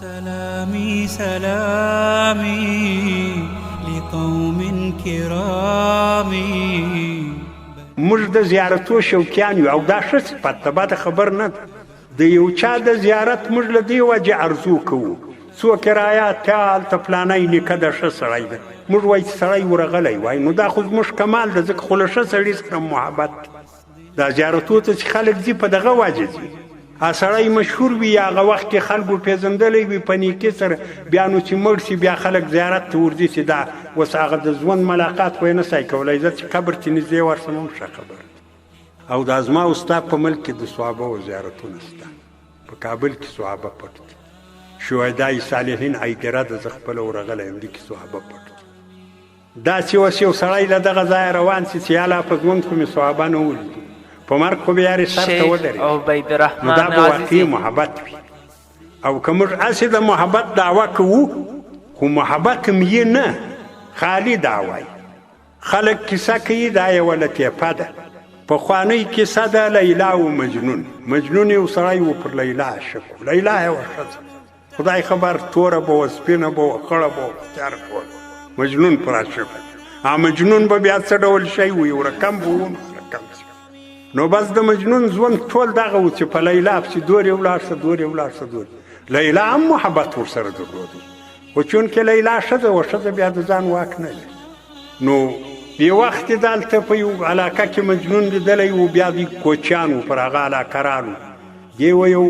سلامي سلامي لقوم كرام. موږ د زیارتو شوقیان یو او دا ښه صفت ده، باید خبر نه ده. د یو چا د زیارت موږ له دې وجې ارزو کوو. څوک یې رایاد ته هلته فلانی نیکه د ښه سړی ده، موږ وایي چې سړی ورغلی وای، نو دا خو زموږ کمال ده، ځکه خو له ښه سړي سره محبت ده. دا زیارتو ته چې خلک ځي په دغه وجې ځي. سړی مشهور وي یا هغه وخت کې خلکو پیژندلی وي په نیکۍ سره، بیا نو چې مړ شي بیا خلک زیارت ته ورځي چې دا اوس هغه د ژوند ملاقات خو یې نه شی کولی. زه چې قبر ته نږدې ورشم هم ښه خبره ده. او دا زما او ستا په ملک کې د صحابهو زیارتونه شته، په کابل کې صحابه پټ دي، شهدای صالحین ایدره ده، زه خپله ورغلی یم، دې کې صحابه پټ دي. داسې اوس یو سړی له دغه ځایه روان شي چې یالا په ژوند خو مې صحابه نه ولیدو، په مرګ خو بیا یې سر ته ودرېد، نو دا به واقعي محبت وي. او که موږ هسې د محبت دعوه کوو، خو محبت هم یې نه، خالي دعوه یې. خلک کیسه کوي دا یوه لطیفه ده، پخوانۍ کیسه ده لیلا و مجنون. مجنون یو سړی و پر لیلا عاشق و، لیلا یوه ښځه، خدای خبر توره به وه، سپینه به وه، خړه به وه، تیاره به وه، مجنون پر عاشق و. مجنون به بیا څه ډول شی و، یو رقم به و، رقم شي. نو بس د مجنون ژوند ټول دغه و چې په لیلا پسې دور یې ولاړ شه، دور یې ولاړ شه، دور. لیلا هم محبت ورسره درلودی، خو چونکې لیلا ښځه وه، ښځه بیا د ځان واک نه لري. نو یو وخت یې دلته په یو علاقه کې مجنون لیدلی و، بیا دوی کوچیان و، پر هغه علاقه رالو. دې و یو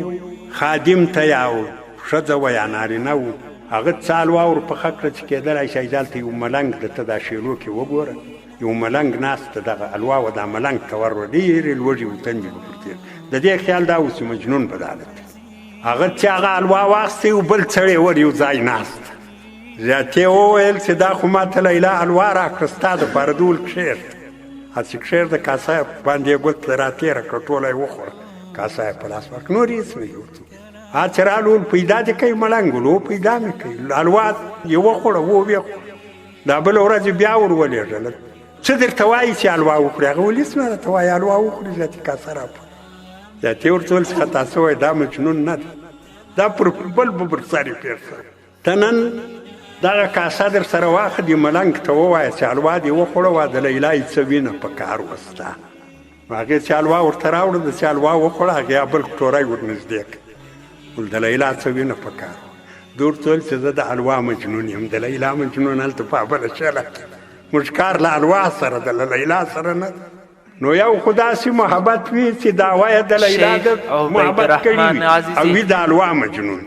خادم ته یا ښځه وه یا نارینه و، هغه څال واور پخه کړه چې کېدلی شي دلته یو ملنګ د ته دا شیلو کې وګوره، یو ملنګ ناست ته دغه الوا و، دا ملنګ ته ور ډېرې لوږې و تندې به پر تېر. د دې خیال دا و چې مجنون به دا حالت هغه چې هغه الوا واخیستی و، بل سړی ور یو ځای ناست. زیاتې وویل چې دا خو ما ته لیلا الوا راکړه ستا دپاره د ول کښېږده. هسې کښېږده، کاسه یې باندې یې ګوت راتېره کړه، ټوله یې وخوړه، کاسه یې په لاس ورکړه، نور هېڅ نه ورته. چې رالول پیدا دې کوي ملنګ ول، و پیدا مې کوي، الوا یې وخوړه، و ویې خوړه. دا بله ورځ بیا ور ولېږله، څه درته وایي چې الوا وخوري؟ هغه ولې څه نه راته وایي، الوا وخوري، زیاتې کاسه راپه. زیاتې ورته ویل چې خطا شوی، دا مجنون نه ده، دا پر بل به پر سر یې پېښ شوی. ته نن دغه کاسه در سره واخه، دې ملنګ ته ووایه چې الوا دې وخوړه وه، د لیلا یې څه وینه په کار وه ستا. هغې چې الوا ورته راوړه، د چې الوا وخوړه، هغې بل ټوری ور نږدې کړه، ول د لیلا څه وینه په کار وه. ده ورته ویل چې زه د الوا مجنون یم، د لیلا مجنون هلته په بله شیله کې، موږ کار له الوا سره ده، له لیلا سره نه ده. نو یو خو داسې محبت وي چې دعوه یې د لیلا د محبت کړي وي، او وي د الوا مجنون،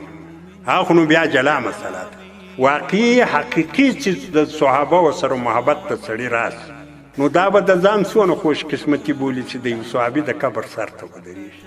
هغه خو نو بیا جلا مسله ده. واقعي حقیقي چې د صحابه سره محبت ته سړي راسي، نو دا به د ځان څونه خوش قسمتي بولي چې د یو صحابي د قبر سر ته ودرېږي.